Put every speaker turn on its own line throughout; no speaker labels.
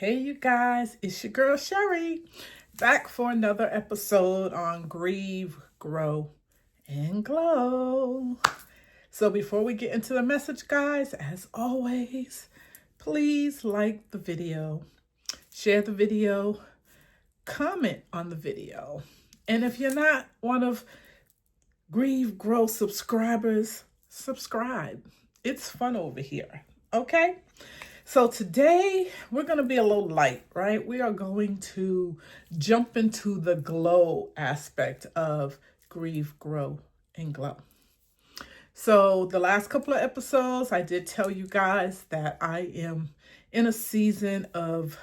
Hey, you guys, it's your girl Sherry back for another episode on Grieve, Grow, and Glow. So, before we get into the message, guys, as always, please like the video, share the video, comment on the video. And if you're not one of Grieve, Grow subscribers, subscribe. It's fun over here, okay? So today we're going to be a little light, right? We are going to jump into the glow aspect of Grieve, Grow, and Glow. So the last couple of episodes, I did tell you guys that I am in a season of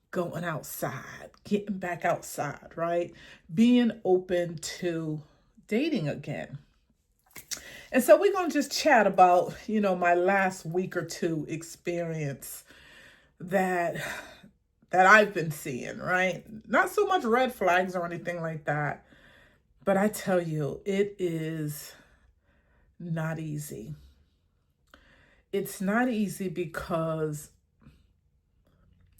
going outside, getting back outside, right? Being open to dating again. And so we're going to just chat about, my last week or two experience that I've been seeing, right? Not so much red flags or anything like that. But I tell you, it is not easy. It's not easy because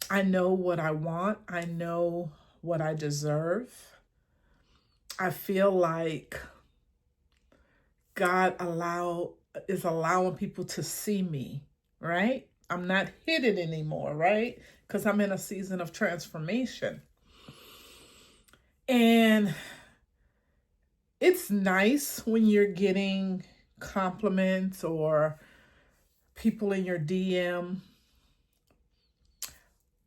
I know what I want. I know what I deserve. I feel like God is allowing people to see me, right? I'm not hidden anymore, right? Because I'm in a season of transformation. And it's nice when you're getting compliments or people in your DM.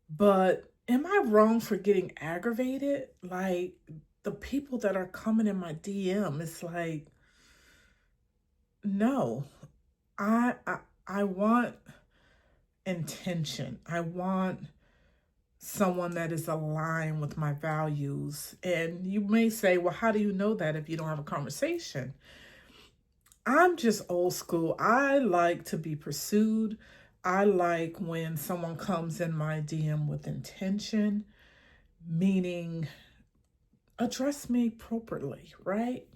But am I wrong for getting aggravated? Like the people that are coming in my DM, it's like, no, I want intention. I want someone that is aligned with my values. And you may say, well, how do you know that if you don't have a conversation? I'm just old school. I like to be pursued. I like when someone comes in my DM with intention, meaning address me appropriately, right?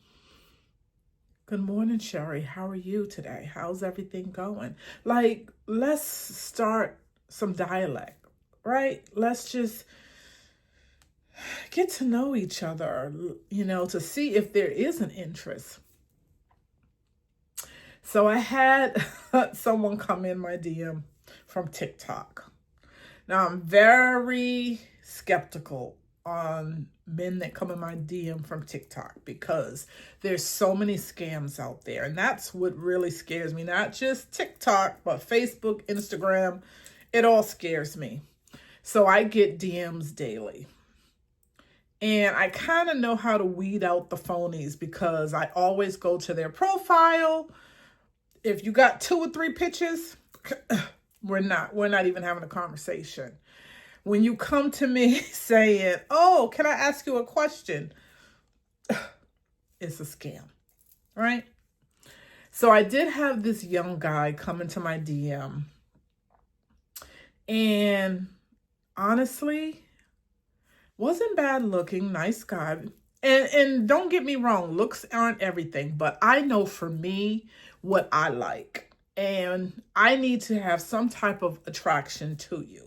Good morning, Sherry. How are you today? How's everything going? Like, let's start some dialect, right? Let's just get to know each other, to see if there is an interest. So I had someone come in my DM from TikTok. Now, I'm very skeptical on men that come in my DM from TikTok because there's so many scams out there. And that's what really scares me. Not just TikTok, but Facebook, Instagram. It all scares me. So I get DMs daily. And I kind of know how to weed out the phonies because I always go to their profile. If you got 2 or 3 pictures, we're not even having a conversation. When you come to me saying, oh, can I ask you a question? It's a scam, right? So I did have this young guy come into my DM. And honestly, wasn't bad looking, nice guy. And don't get me wrong, looks aren't everything. But I know for me what I like. And I need to have some type of attraction to you.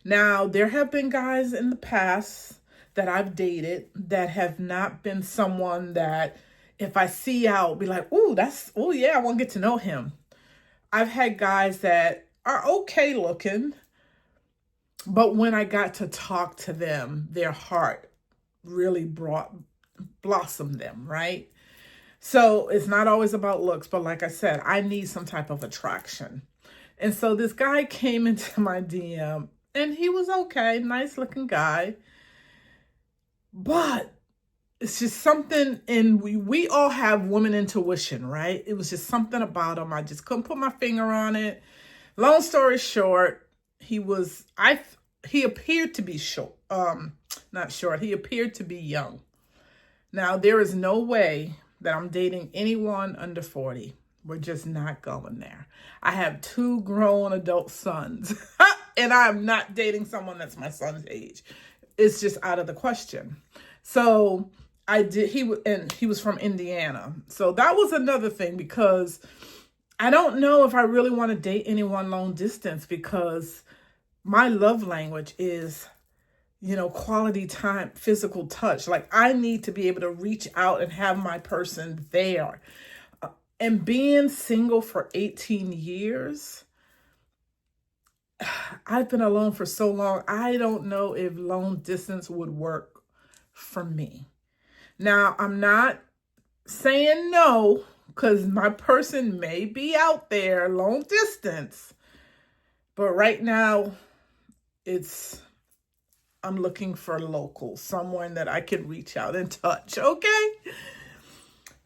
Now, there have been guys in the past that I've dated that have not been someone that if I see out, be like, oh yeah, I want to get to know him. I've had guys that are okay looking, but when I got to talk to them, their heart really blossomed them, right? So it's not always about looks, but like I said, I need some type of attraction. And so this guy came into my DM. And he was okay, nice looking guy. But it's just something, and we all have woman intuition, right? It was just something about him. I just couldn't put my finger on it. Long story short, he appeared to be not short. He appeared to be young. Now, there is no way that I'm dating anyone under 40. We're just not going there. I have 2 grown adult sons. And I'm not dating someone that's my son's age. It's just out of the question. So he was from Indiana. So that was another thing because I don't know if I really want to date anyone long distance because my love language is, quality time, physical touch. Like, I need to be able to reach out and have my person there. And being single for 18 years, I've been alone for so long. I don't know if long distance would work for me. Now, I'm not saying no, because my person may be out there long distance. But right now, I'm looking for local, someone that I can reach out and touch, okay?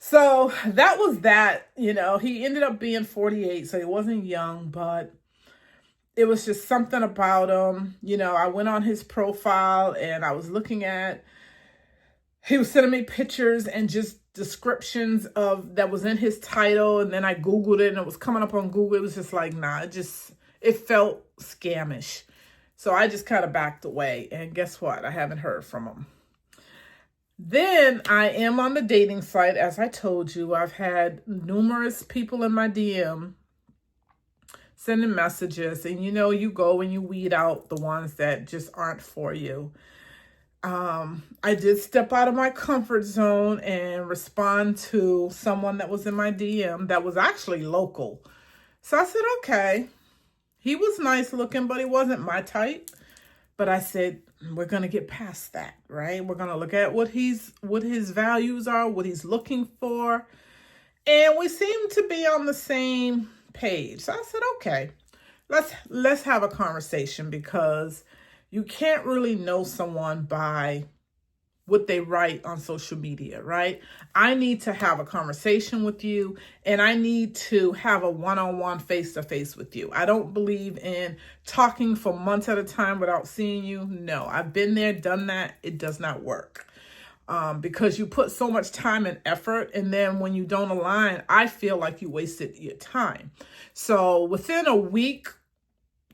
So that was that. He ended up being 48, so he wasn't young, but it was just something about him. I went on his profile and I was looking at, he was sending me pictures and just descriptions of that was in his title. And then I Googled it and it was coming up on Google. It was just like, nah, it felt scamish. So I just kind of backed away. And guess what? I haven't heard from him. Then I am on the dating site. As I told you, I've had numerous people in my DM sending messages. And you go and you weed out the ones that just aren't for you. I did step out of my comfort zone and respond to someone that was in my DM that was actually local. So I said, okay. He was nice looking, but he wasn't my type. But I said, we're going to get past that, right? We're going to look at what his values are, what he's looking for. And we seem to be on the same page. So I said, okay, let's have a conversation, because you can't really know someone by what they write on social media, right? I need to have a conversation with you, and I need to have a one-on-one, face-to-face with you. I don't believe in talking for months at a time without seeing you. No, I've been there, done that. It does not work. Because you put so much time and effort, and then when you don't align, I feel like you wasted your time. So within a week,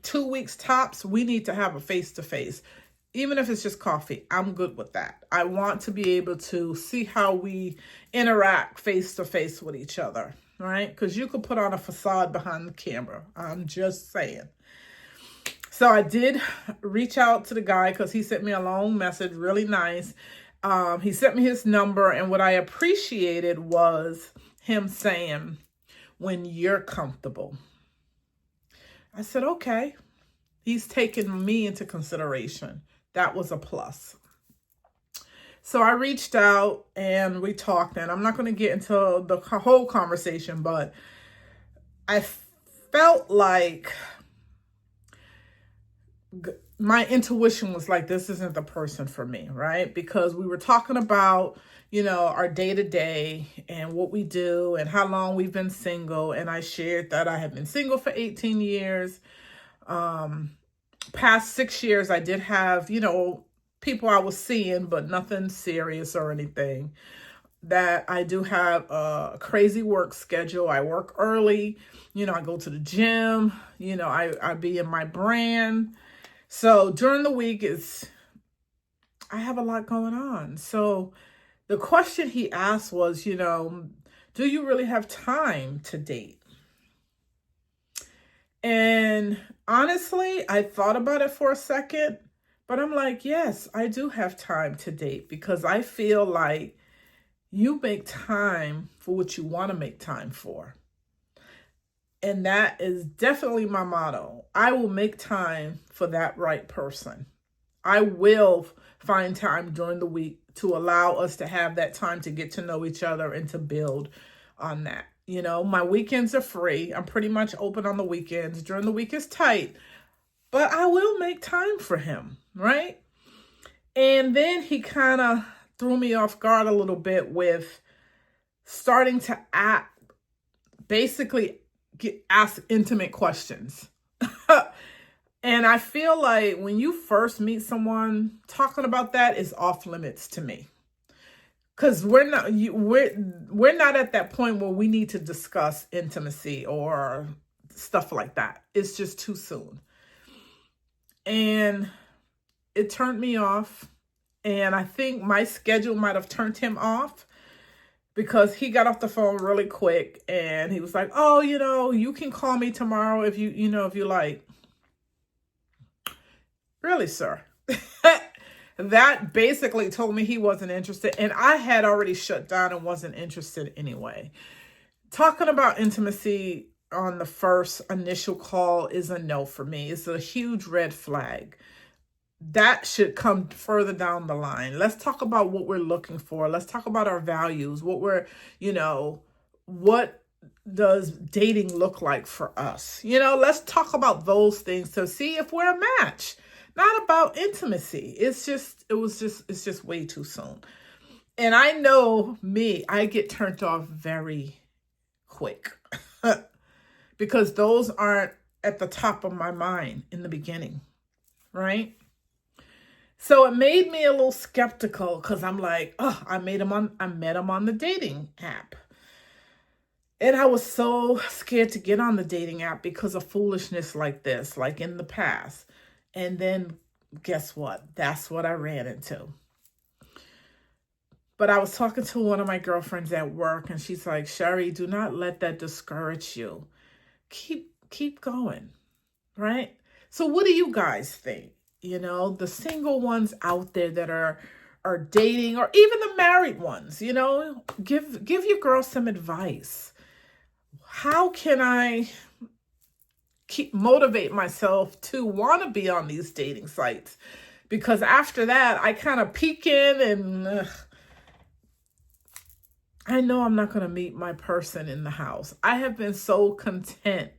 2 weeks tops, we need to have a face-to-face. Even if it's just coffee, I'm good with that. I want to be able to see how we interact face-to-face with each other, right? Because you could put on a facade behind the camera. I'm just saying. So I did reach out to the guy because he sent me a long message, really nice. He sent me his number, and what I appreciated was him saying, when you're comfortable. I said, okay. He's taken me into consideration. That was a plus. So I reached out and we talked, and I'm not going to get into the whole conversation, but I felt like my intuition was like, this isn't the person for me, right? Because we were talking about, our day-to-day and what we do and how long we've been single. And I shared that I have been single for 18 years. Past 6 years, I did have, people I was seeing, but nothing serious or anything. That I do have a crazy work schedule. I work early, I go to the gym, I be in my brand. So during the week I have a lot going on. So the question he asked was, do you really have time to date? And honestly, I thought about it for a second, but I'm like, yes, I do have time to date, because I feel like you make time for what you want to make time for. And that is definitely my motto. I will make time for that right person. I will find time during the week to allow us to have that time to get to know each other and to build on that. My weekends are free. I'm pretty much open on the weekends. During the week is tight, but I will make time for him, right? And then he kind of threw me off guard a little bit with starting to ask intimate questions. And I feel like when you first meet someone, talking about that is off limits to me. Because we're not at that point where we need to discuss intimacy or stuff like that. It's just too soon. And it turned me off. And I think my schedule might have turned him off, because he got off the phone really quick and he was like, oh, you can call me tomorrow if you like. Really, sir? That basically told me he wasn't interested, and I had already shut down and wasn't interested anyway. Talking about intimacy on the first initial call is a no for me. It's a huge red flag. That should come further down the line. Let's talk about what we're looking for. Let's talk about our values, what we're, what does dating look like for us? Let's talk about those things to see if we're a match. Not about intimacy. It's just way too soon. And I know me, I get turned off very quick because those aren't at the top of my mind in the beginning, right? So it made me a little skeptical because I'm like, oh, I met him on the dating app. And I was so scared to get on the dating app because of foolishness like this, like in the past. And then guess what? That's what I ran into. But I was talking to one of my girlfriends at work, and she's like, Sherry, do not let that discourage you. Keep going, right? So what do you guys think? The single ones out there that are dating, or even the married ones, give your girl some advice. How can I motivate myself to want to be on these dating sites? Because after that, I kind of peek in and I know I'm not going to meet my person in the house. I have been so content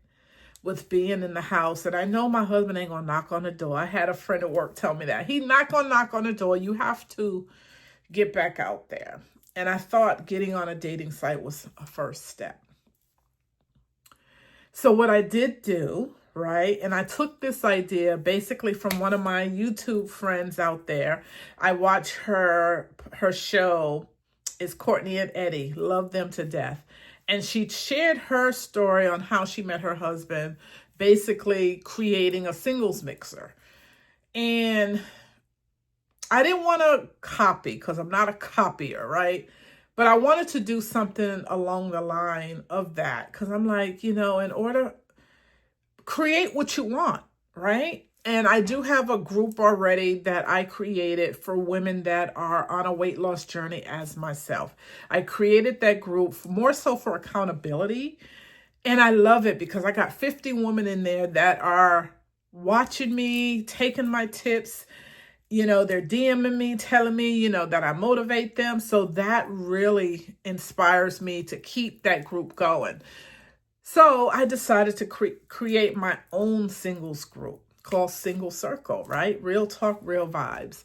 with being in the house, and I know my husband ain't going to knock on the door. I had a friend at work tell me that. He's not going to knock on the door. You have to get back out there. And I thought getting on a dating site was a first step. So what I did do, right, and I took this idea basically from one of my YouTube friends out there. I watch her show. It's Courtney and Eddie. Love them to death. And she shared her story on how she met her husband, basically creating a singles mixer. And I didn't want to copy because I'm not a copier, right? But I wanted to do something along the line of that because I'm like, in order, create what you want, right? And I do have a group already that I created for women that are on a weight loss journey as myself. I created that group more so for accountability. And I love it because I got 50 women in there that are watching me, taking my tips. They're DMing me, telling me, that I motivate them. So that really inspires me to keep that group going. So I decided to create my own singles group called Single Circle, right? Real talk, real vibes.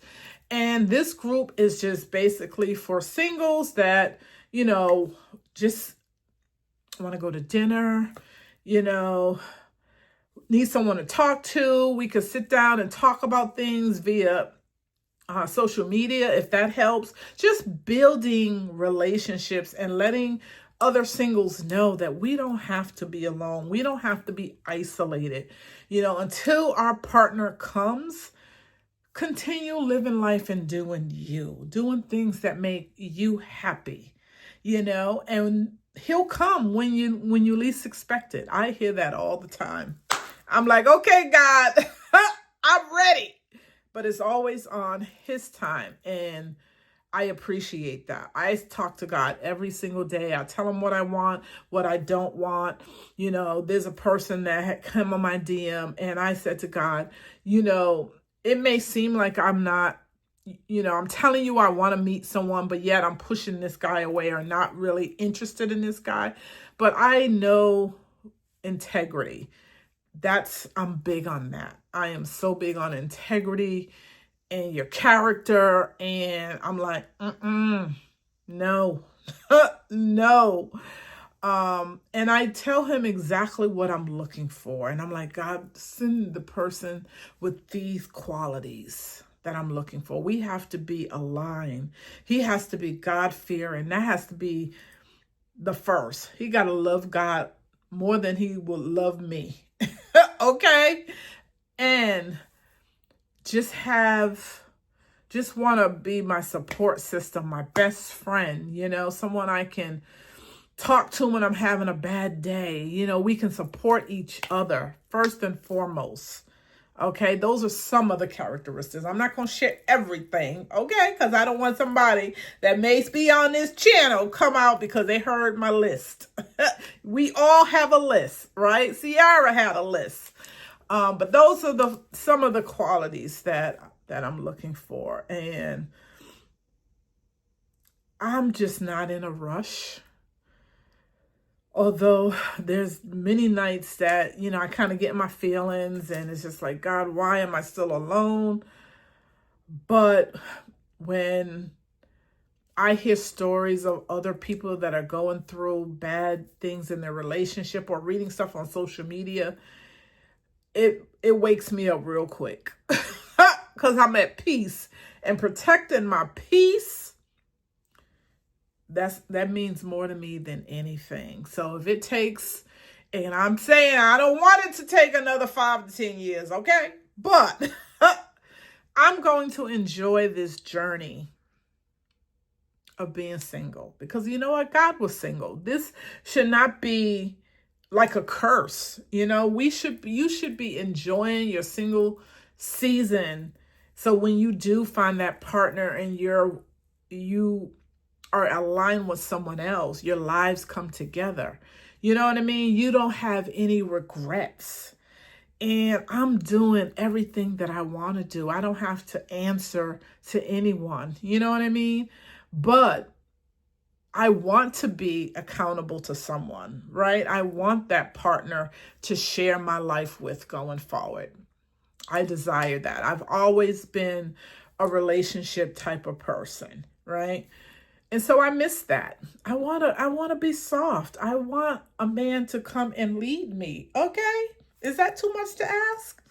And this group is just basically for singles that, just want to go to dinner, need someone to talk to. We could sit down and talk about things via social media, if that helps. Just building relationships and letting other singles know that we don't have to be alone. We don't have to be isolated. Until our partner comes, continue living life and doing things that make you happy, and he'll come when you least expect it. I hear that all the time. I'm like, okay, God, I'm ready. But it's always on his time. And I appreciate that. I talk to God every single day. I tell him what I want, what I don't want. There's a person that had come on my DM and I said to God, it may seem like I'm not, I'm telling you I want to meet someone, but yet I'm pushing this guy away or not really interested in this guy. But I know integrity. I'm big on that. I am so big on integrity and your character. And I'm like, no, no. And I tell him exactly what I'm looking for. And I'm like, God, send the person with these qualities that I'm looking for. We have to be aligned. He has to be God-fearing. That has to be the first. He got to love God more than he will love me. Okay? And just want to be my support system, my best friend, someone I can talk to when I'm having a bad day. We can support each other first and foremost. Okay, those are some of the characteristics. I'm not going to share everything, okay? Because I don't want somebody that may be on this channel come out because they heard my list. We all have a list, right? Ciara had a list. But those are some of the qualities that I'm looking for. And I'm just not in a rush. Although there's many nights that, I kind of get my feelings and it's just like, God, why am I still alone? But when I hear stories of other people that are going through bad things in their relationship or reading stuff on social media, it wakes me up real quick because I'm at peace, and protecting my peace, that means more to me than anything. So if it takes, and I'm saying I don't want it to take another 5 to 10 years, okay? But I'm going to enjoy this journey of being single, because you know what? God was single. This should not be like a curse. You should be enjoying your single season. So when you do find that partner and you are aligned with someone else, your lives come together. You know what I mean? You don't have any regrets. And I'm doing everything that I want to do. I don't have to answer to anyone. You know what I mean? But I want to be accountable to someone, right? I want that partner to share my life with going forward. I desire that. I've always been a relationship type of person, right? And so I miss that. I want to be soft. I want a man to come and lead me. Okay? Is that too much to ask?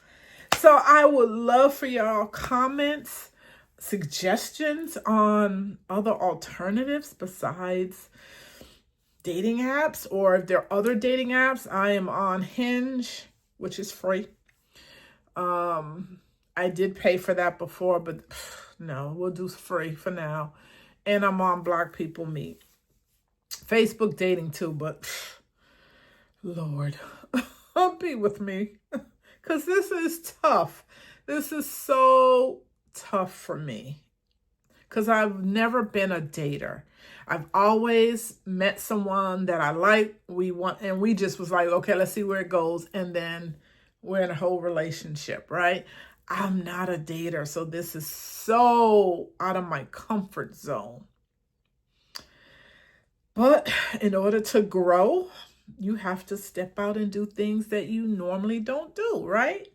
So I would love for y'all comments, suggestions on other alternatives besides dating apps, or if there are other dating apps. I am on Hinge, which is free. I did pay for that before, but no, we'll do free for now. And I'm on Black People Meet. Facebook dating too, but Lord, be with me. Because this is tough. This is so tough for me. Because I've never been a dater. I've always met someone that I like. We just was like, okay, let's see where it goes. And then we're in a whole relationship, right? I'm not a dater, so this is so out of my comfort zone. But in order to grow, you have to step out and do things that you normally don't do, right?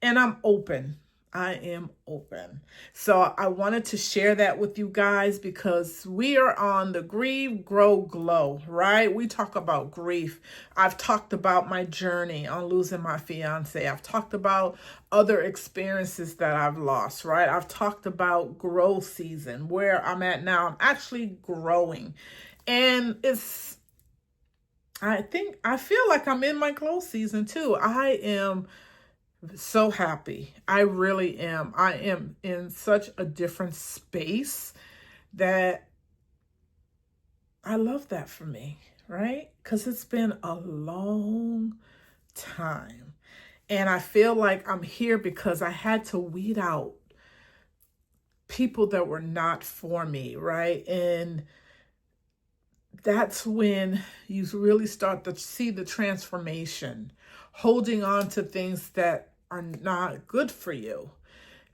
And I'm open. I am open. So I wanted to share that with you guys because we are on the Grieve, Grow, Glow, right? We talk about grief. I've talked about my journey on losing my fiance. I've talked about other experiences that I've lost, right? I've talked about growth season, where I'm at now. I'm actually growing. And I feel like I'm in my growth season too. I am so happy. I really am. I am in such a different space that I love that for me, right? Because it's been a long time. And I feel like I'm here because I had to weed out people that were not for me, right? And that's when you really start to see the transformation, holding on to things that are not good for you,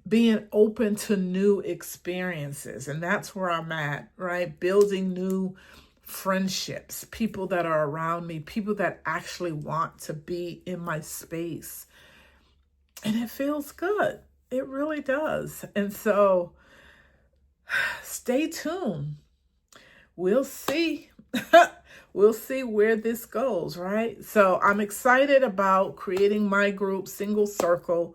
being open to new experiences. And that's where I'm at, right? Building new friendships, people that are around me, people that actually want to be in my space. And it feels good. It really does. And so stay tuned. We'll see. We'll see where this goes, right? So I'm excited about creating my group, Single Circle.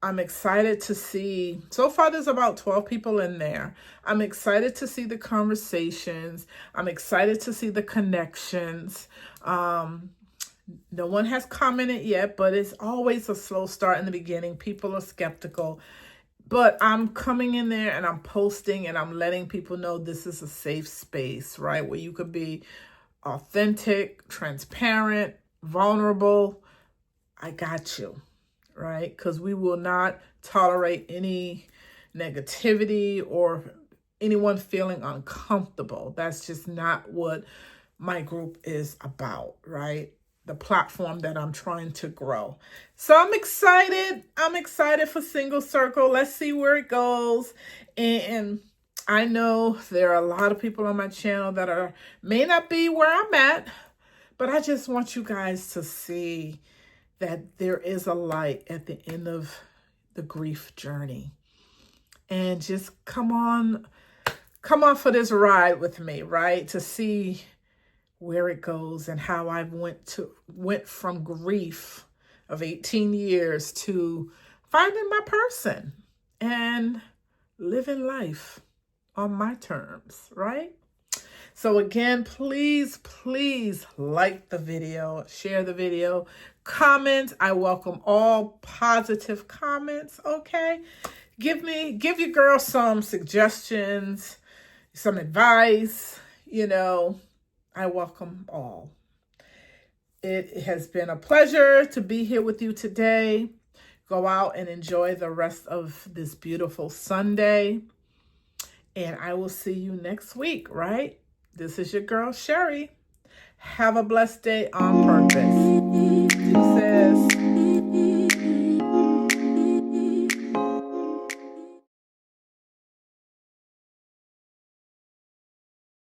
I'm excited to see, so far there's about 12 people in there. I'm excited to see the conversations. I'm excited to see the connections. No one has commented yet, but it's always a slow start in the beginning. People are skeptical. But I'm coming in there and I'm posting and I'm letting people know this is a safe space, right? Where you could be authentic, transparent, vulnerable. I got you, right? Because we will not tolerate any negativity or anyone feeling uncomfortable. That's just not what my group is about, right? The platform that I'm trying to grow. So I'm excited. I'm excited for Single Circle. Let's see where it goes. And I know there are a lot of people on my channel that may not be where I'm at, but I just want you guys to see that there is a light at the end of the grief journey. And just come on for this ride with me, right? To see where it goes and how I went from grief of 18 years to finding my person and living life on my terms, right? So again, please like the video, share the video, comment. I welcome all positive comments, okay? Give your girl some suggestions, some advice, I welcome all. It has been a pleasure to be here with you today. Go out and enjoy the rest of this beautiful Sunday. And I will see you next week, right? This is your girl, Sherry. Have a blessed day on purpose. Deuces.